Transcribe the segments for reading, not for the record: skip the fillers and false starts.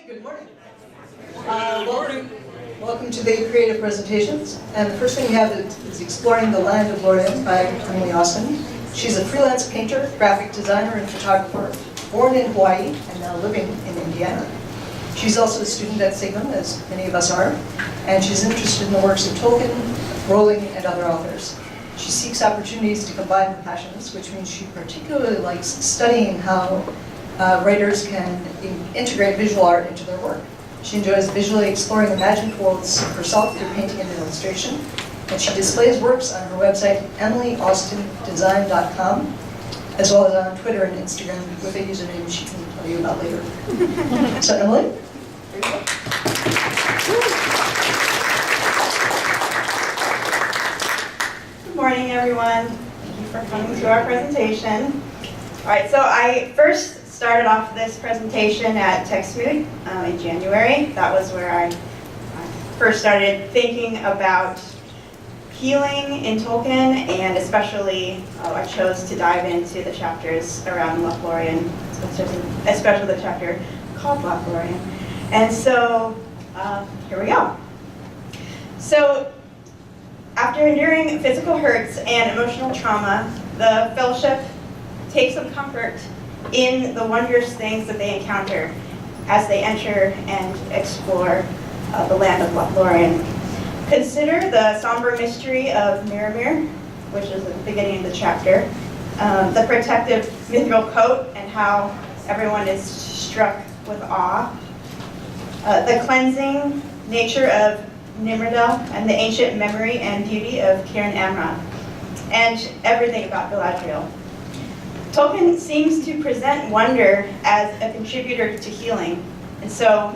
Good morning. Welcome to the creative presentations. And the first thing we have is Exploring the Land of Lórien by Emily Austin. She's a freelance painter, graphic designer, and photographer, born in Hawaii and now living in Indiana. She's also a student at Signum, as many of us are, and she's interested in the works of Tolkien, Rowling, and other authors. She seeks opportunities to combine her passions, which means she particularly likes studying how writers can integrate visual art into their work. She enjoys visually exploring imagined worlds herself through painting and illustration, and she displays works on her website, emilyaustindesign.com, as well as on Twitter and Instagram with a username she can tell you about later. So Emily, here you go. Good morning, everyone. Thank you for coming to our presentation. All right, so I first started off this presentation at Mythmoot in January. That was where I first started thinking about healing in Tolkien, and especially I chose to dive into the chapters around Lothlórien, especially the chapter called Lothlórien. And so here we go. So after enduring physical hurts and emotional trauma, the Fellowship takes some comfort in the wondrous things that they encounter as they enter and explore the land of Lothlórien. Consider the somber mystery of Mirrormere, which is at the beginning of the chapter, the protective mithril coat and how everyone is struck with awe, the cleansing nature of Nimrodel and the ancient memory and beauty of Cerin Amroth, and everything about Galadriel. Tolkien seems to present wonder as a contributor to healing, and so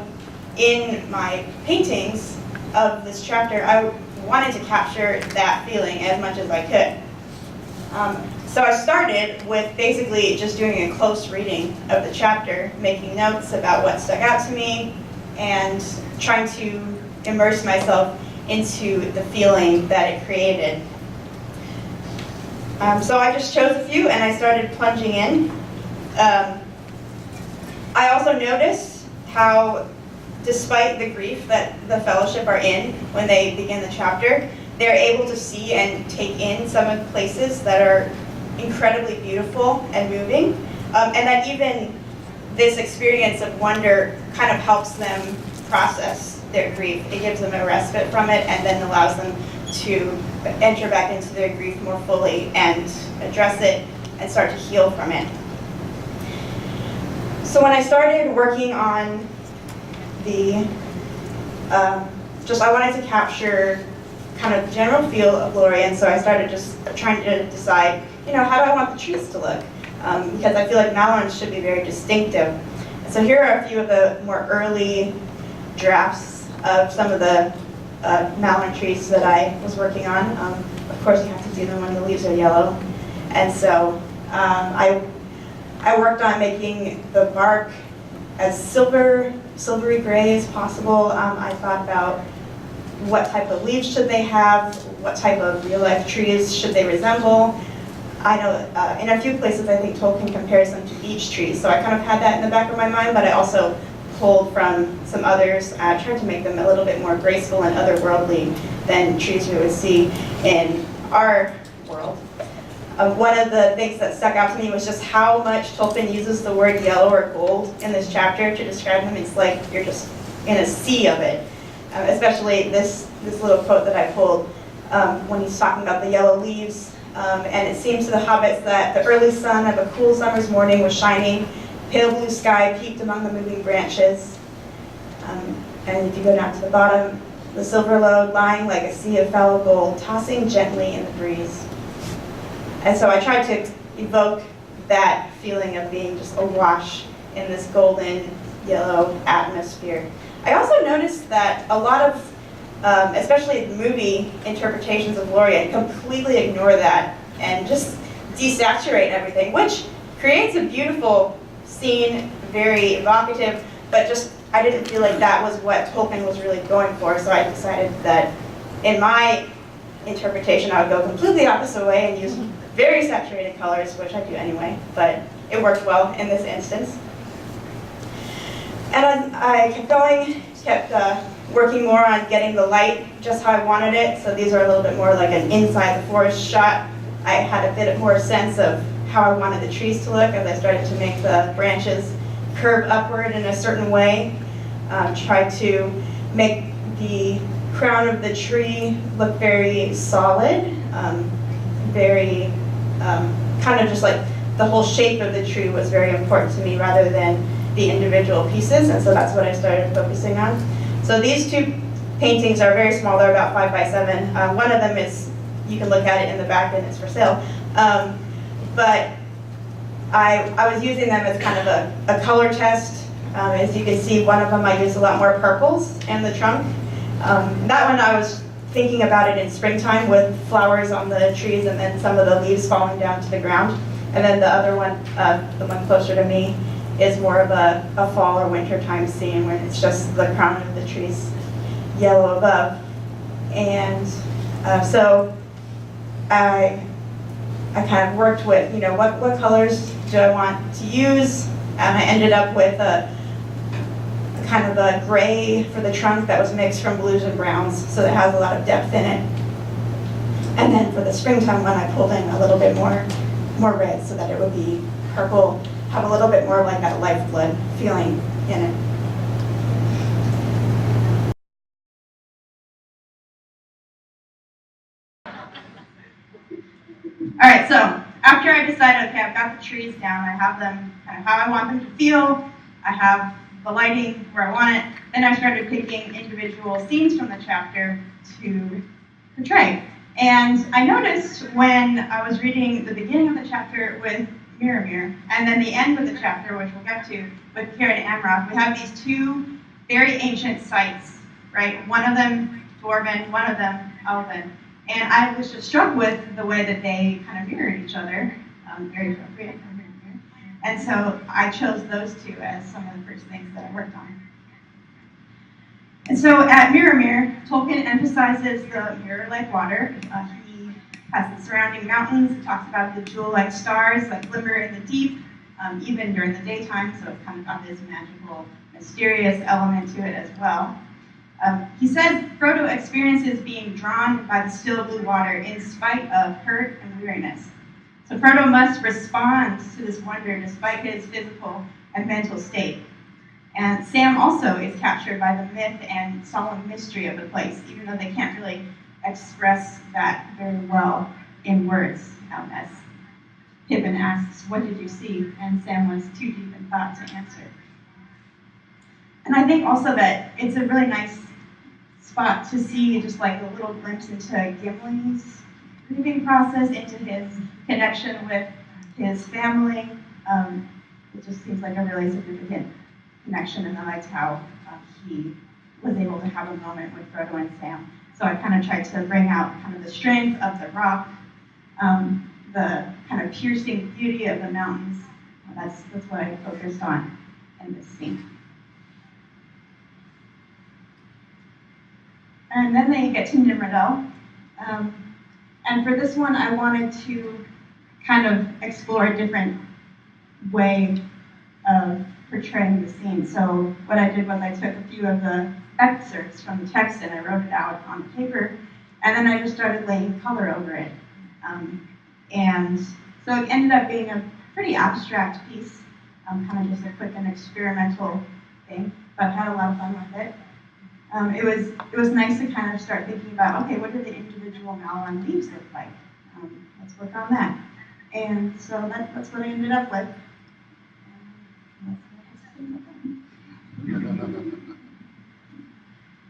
in my paintings of this chapter, I wanted to capture that feeling as much as I could. So I started with basically just doing a close reading of the chapter, making notes about what stuck out to me, and trying to immerse myself into the feeling that it created. So I just chose a few and I started plunging in. I also noticed how, despite the grief that the Fellowship are in when they begin the chapter, they're able to see and take in some of the places that are incredibly beautiful and moving, and that even this experience of wonder kind of helps them process their grief. It gives them a respite from it and then allows them to enter back into their grief more fully and address it and start to heal from it. So when I started working on the, I wanted to capture kind of the general feel of Lórien, so I started just trying to decide, how do I want the trees to look? Because I feel like Malorns should be very distinctive. So here are a few of the more early drafts of some of the Malorn trees that I was working on. Of course, you have to do them when the leaves are yellow. And so I worked on making the bark as silvery gray as possible. I thought about what type of leaves should they have, what type of real-life trees should they resemble. I know in a few places I think Tolkien compares them to beech trees, so I kind of had that in the back of my mind, but I also pulled from some others, tried to make them a little bit more graceful and otherworldly than trees we would see in our world. One of the things that stuck out to me was just how much Tolkien uses the word yellow or gold in this chapter to describe them. It's like you're just in a sea of it. Especially this little quote that I pulled when he's talking about the yellow leaves. And it seemed to the hobbits that the early sun of a cool summer's morning was shining. Pale blue sky peeked among the moving branches. And if you go down to the bottom, the silver lode lying like a sea of fallow gold, tossing gently in the breeze. And so I tried to evoke that feeling of being just awash in this golden yellow atmosphere. I also noticed that a lot of, especially the movie interpretations of Lórien, completely ignore that and just desaturate everything, which creates a beautiful scene, very evocative, but just I didn't feel like that was what Tolkien was really going for, so I decided that in my interpretation I would go completely opposite way and use very saturated colors, which I do anyway, but it worked well in this instance. And I kept going, kept working more on getting the light just how I wanted it. So these are a little bit more like an inside the forest shot. I had a bit more sense of how I wanted the trees to look as I started to make the branches curve upward in a certain way. Tried to make the crown of the tree look very solid, very kind of just like the whole shape of the tree was very important to me rather than the individual pieces, and so that's what I started focusing on. So these two paintings are very small, they're about 5 by 7. One of them is, you can look at it in the back and it's for sale. But I was using them as kind of a color test. As you can see, one of them I used a lot more purples in the trunk. That one I was thinking about it in springtime with flowers on the trees and then some of the leaves falling down to the ground. And then the other one, the one closer to me, is more of a fall or winter time scene when it's just the crown of the trees yellow above. And so I kind of worked with, what colors do I want to use? And I ended up with a kind of a gray for the trunk that was mixed from blues and browns, so that has a lot of depth in it. And then for the springtime one, I pulled in a little bit more red so that it would be purple, have a little bit more of like that lifeblood feeling in it. All right, so after I decided, okay, I've got the trees down, I have them kind of how I want them to feel, I have the lighting where I want it, then I started picking individual scenes from the chapter to portray. And I noticed when I was reading the beginning of the chapter with Mirrormere, and then the end of the chapter, which we'll get to, with Cerin Amroth, we have these two very ancient sites, right? One of them Dwarven, one of them Elven. And I was just struck with the way that they kind of mirrored each other, very appropriate. And so I chose those two as some of the first things that I worked on. And so at Mirrormere, Tolkien emphasizes the mirror-like water. He has the surrounding mountains. He talks about the jewel-like stars that glimmer in the deep, even during the daytime, so it's kind of got this magical, mysterious element to it as well. He says Frodo experiences being drawn by the still blue water in spite of hurt and weariness. So Frodo must respond to this wonder despite his physical and mental state. And Sam also is captured by the myth and solemn mystery of the place, even though they can't really express that very well in words. As Pippin asks, "What did you see?" And Sam was too deep in thought to answer. And I think also that it's a really nice spot to see just like a little glimpse into Gimli's grieving process, into his connection with his family. It just seems like a really significant connection, and I liked how he was able to have a moment with Frodo and Sam. So I kind of tried to bring out kind of the strength of the rock, the kind of piercing beauty of the mountains. That's what I focused on in this scene. And then they get to Nimrodel. And for this one, I wanted to kind of explore a different way of portraying the scene. So what I did was I took a few of the excerpts from the text and I wrote it out on the paper, and then I just started laying color over it. And so it ended up being a pretty abstract piece, kind of just a quick and experimental thing, but I had a lot of fun with it. It was nice to kind of start thinking about, okay, what do the individual Malron leaves look like? Let's work on that. And so that's what I ended up with.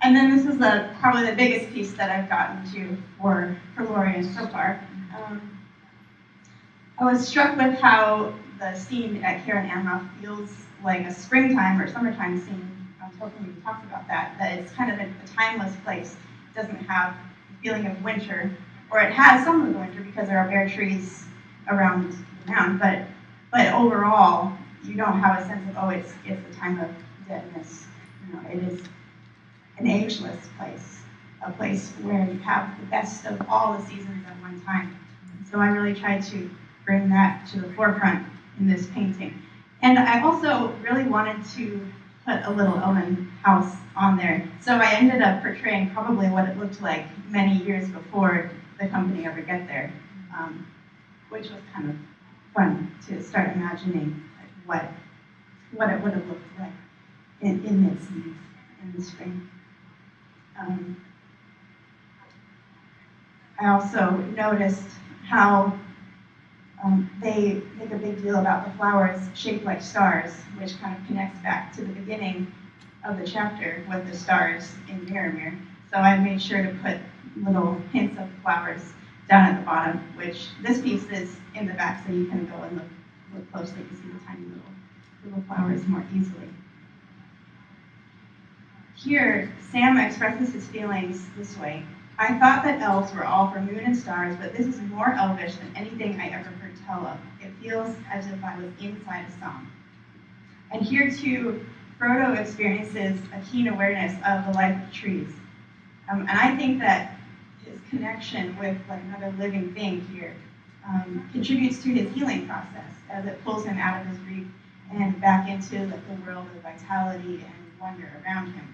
And then this is probably the biggest piece that I've gotten to for Lórien so far. I was struck with how the scene at Cerin Amroth feels like a springtime or summertime scene. Tolkien even talks about that it's kind of a timeless place. It doesn't have the feeling of winter, or it has some of the winter because there are bare trees around the mountain, but overall, you don't have a sense of, oh, it's a time of deadness. It is an ageless place, a place where you have the best of all the seasons at one time. So I really tried to bring that to the forefront in this painting. And I also really wanted to put a little elven house on there. So I ended up portraying probably what it looked like many years before the company ever get there, which was kind of fun to start imagining like, what it would have looked like in mid-season in the spring. I also noticed how they make a big deal about the flowers shaped like stars, which kind of connects back to the beginning of the chapter with the stars in Mirrormere. So I made sure to put little hints of flowers down at the bottom, which this piece is in the back, so you can go and look closely to see the tiny little flowers more easily. Here, Sam expresses his feelings this way. I thought that elves were all for moon and stars, but this is more elvish than anything I ever heard tell of. It feels as if I was inside a song. And here too, Frodo experiences a keen awareness of the life of trees. And I think that his connection with like another living thing here contributes to his healing process as it pulls him out of his grief and back into like, the world of vitality and wonder around him.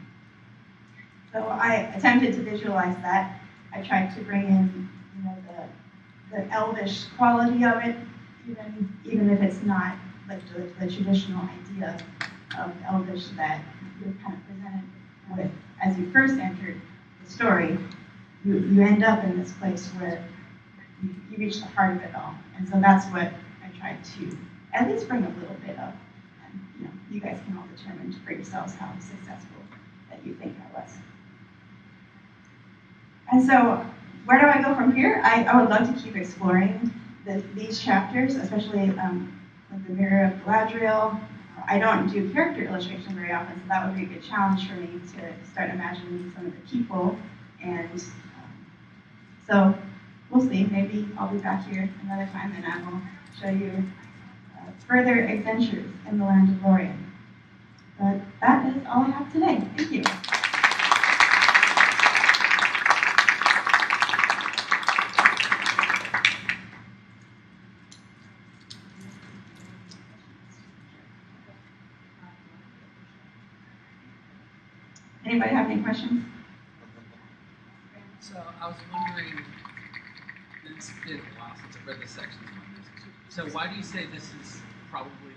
So I attempted to visualize that. I tried to bring in, you know, the elvish quality of it, even if it's not like the traditional idea of elvish that you're kind of presented with as you first entered the story. You end up in this place where you reach the heart of it all, and so that's what I tried to at least bring a little bit of. And you know, you guys can all determine for yourselves how successful that you think I was. And so, where do I go from here? I would love to keep exploring these chapters, especially like the Mirror of Galadriel. I don't do character illustration very often, so that would be a good challenge for me to start imagining some of the people. And so, we'll see. Maybe I'll be back here another time and I will show you further adventures in the land of Lórien. But that is all I have today. Thank you. Anybody have any questions? So I was wondering, it's been a while since I've read this section on this. So why do you say this is probably,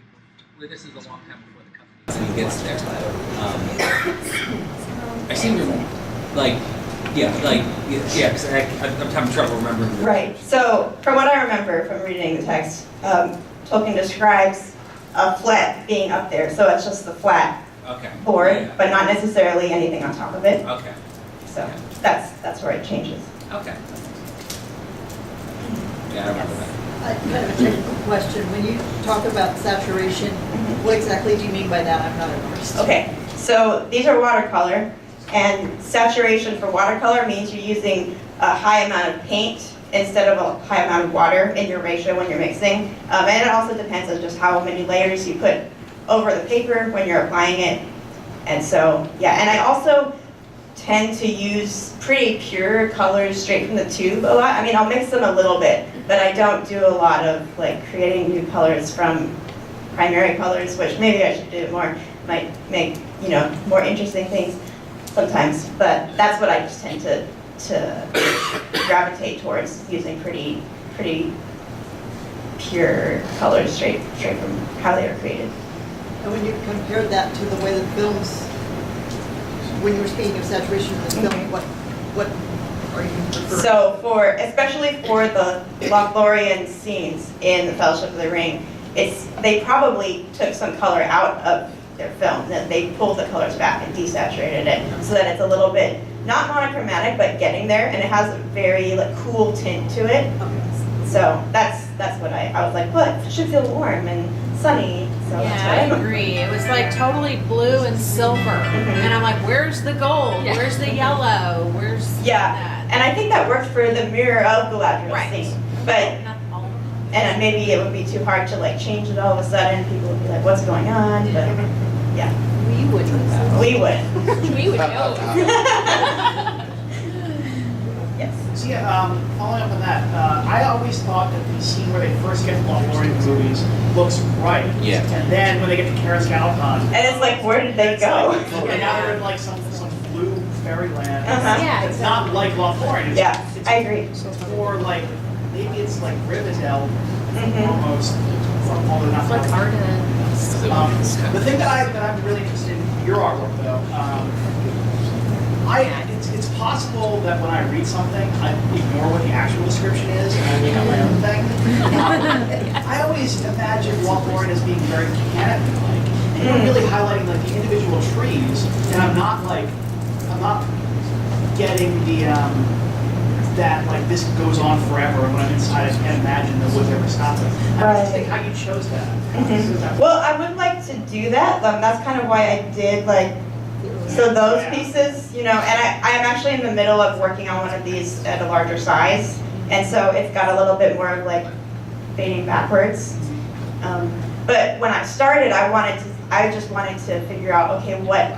well, this is a long time before the company gets there? I seem to, because I'm having trouble remembering. Right, so from what I remember from reading the text, Tolkien describes a flat being up there, so it's just the flat board, but not necessarily anything on top of it. Okay. So that's where it changes. Okay. Yeah, I remember that. Kind of a technical question. When you talk about saturation, what exactly do you mean by that? I'm not an artist. Okay, so these are watercolor, and saturation for watercolor means you're using a high amount of paint instead of a high amount of water in your ratio when you're mixing. And it also depends on just how many layers you put over the paper when you're applying it. And so, yeah, and I also tend to use pretty pure colors straight from the tube a lot. I mean, I'll mix them a little bit, but I don't do a lot of like creating new colors from primary colors, which maybe I should do more. Might make, you know, more interesting things sometimes, but that's what I just tend to gravitate towards, using pretty pure colors straight from how they were created. And when you compared that to the way the films, when you were speaking of saturation in the film, what are you referring to? So especially for the Lothlórien scenes in the Fellowship of the Ring, they probably took some color out of their film. They pulled the colors back and desaturated it so that it's a little bit not monochromatic, but getting there, and it has a very like cool tint to it. Okay. So that's what I was like, well, it should feel warm and sunny. So yeah, I agree. It was like totally blue and silver, and I'm like, where's the gold? Yeah. Where's the yellow? Where's that? And I think that worked for the Mirror of Galadriel scene, but and maybe it would be too hard to like change it all of a sudden. People would be like, what's going on? But yeah, we wouldn't know. We would. We would know. Yes. See, following up on that, I always always thought that the scene where they first get to Lothlórien in the movies looks right. Yeah. And then when they get to Karen's Galacon, And it's like, where did they go? and now they're in like some blue fairyland. Uh-huh. Yeah, It's not like Lothlórien. It's, Yeah, it's, I agree. It's more like, maybe it's like Rivendell, Mhm. almost, although not. It's like Arden. The thing that I'm really interested in your artwork though, it's possible that when I read something, I ignore what the actual description is and I make up my own thing. I always imagine Lothlórien as being very canopy-like, and you're really highlighting like the individual trees, and I'm not getting the that like this goes on forever, and when I'm inside, I can't imagine the woods ever stopping. I just think how you chose that. Mhm. Well, I would like to do that. That's kind of why I did like, so those pieces, you know, and I'm actually in the middle of working on one of these at a larger size. And so it's got a little bit more of like fading backwards. But when I started, I just wanted to figure out, okay, what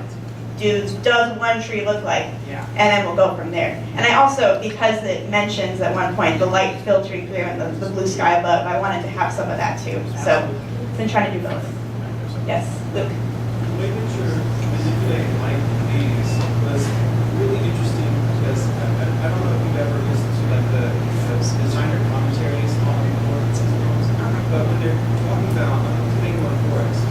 does one tree look like? Yeah. And then we'll go from there. And I also, because it mentions at one point the light filtering through and the blue sky above, I wanted to have some of that too. So I've been trying to do both. Yes, Luke. The way that you're manipulating light in these was really interesting because I don't know if you've ever listened to like the designer commentaries on Lords and films, but when they're talking about King of Forest,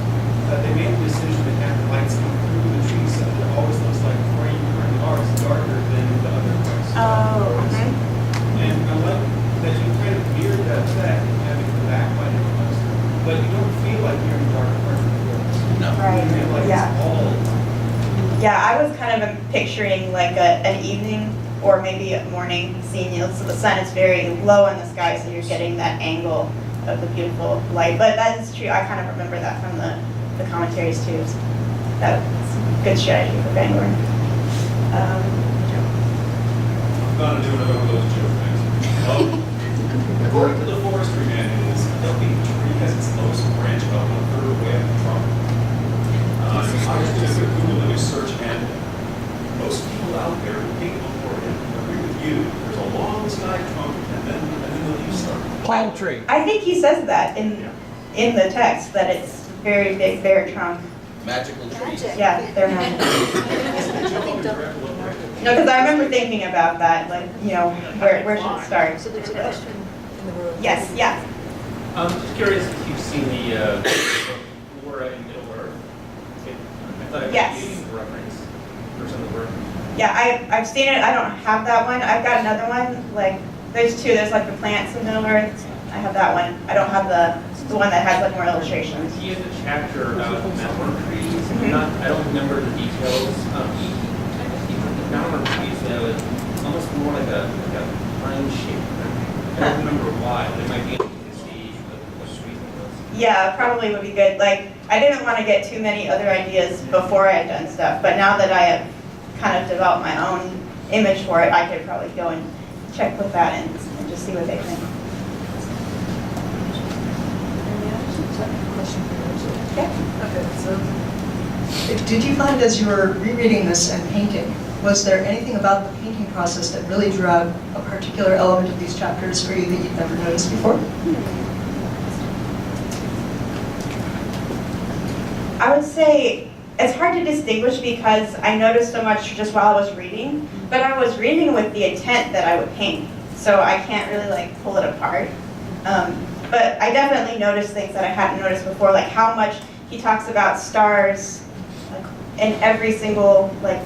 they made the decision to have the lights come through the trees so that it always looks like where you currently are is darker than the other parts. Oh, okay. And I like that you kind of mirrored that effect and having the backlight almost, but you don't feel like you're in the darker parts of the forest. No. Right. You feel like Yeah. it's all Yeah, I was kind of picturing like an evening or maybe a morning scene. You know, so the sun is very low in the sky, so you're getting that angle of the beautiful light. But that is true. I kind of remember that from the commentaries too. So that's a good strategy for Vanguard. I'm gonna do another one of those joke things. According to the forestry manuals, a tree has its lowest branch about 1/3 away from the trunk. I was just a Google image search, and most people out there who hate Lothlórien agree with you. There's a long sky trunk, and then the leaves start. Palm tree. I think he says that in the text that it's very big, bare trunk. Magical trees. Yeah, they're not. No, because I remember thinking about that, like, you know, where should it start? So there's a question in the room. Yes, yeah. I'm just curious if you've seen the Flora in Middle Earth. I thought it Yes. was a reference for some of the work. Yeah, I've seen it. I don't have that one. I've got another one. Like, there's two. There's like the plants in Middle Earth. I have that one. I don't have the one that has like more illustrations. He has a chapter about Mythmoot trees. Mhm. I don't remember the details. He found one trees that was almost more like a pine shape. I don't remember why, but it might be interesting to see what trees it was. Yeah, probably would be good. Like, I didn't want to get too many other ideas before I had done stuff, but now that I have kind of developed my own image for it, I could probably go and check with that and just see what they think. Okay. Okay, so did you find as you were rereading this and painting, was there anything about the painting process that really drew out a particular element of these chapters for you that you'd never noticed before? I would say it's hard to distinguish because I noticed so much just while I was reading, but I was reading with the intent that I would paint, so I can't really like pull it apart. But I definitely noticed things that I hadn't noticed before, like how much he talks about stars like, in every single like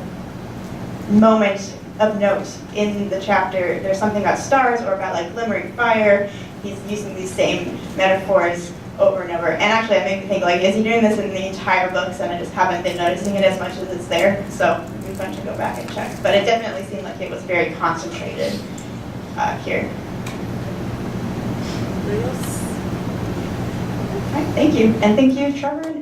moment of note in the chapter. There's something about stars or about like glimmering fire. He's using these same metaphors over and over. And actually, it made me think, like, is he doing this in the entire books and I just haven't been noticing it as much as it's there? So it'd be fun to go back and check. But it definitely seemed like it was very concentrated here. Okay, thank you. And thank you, Trevor.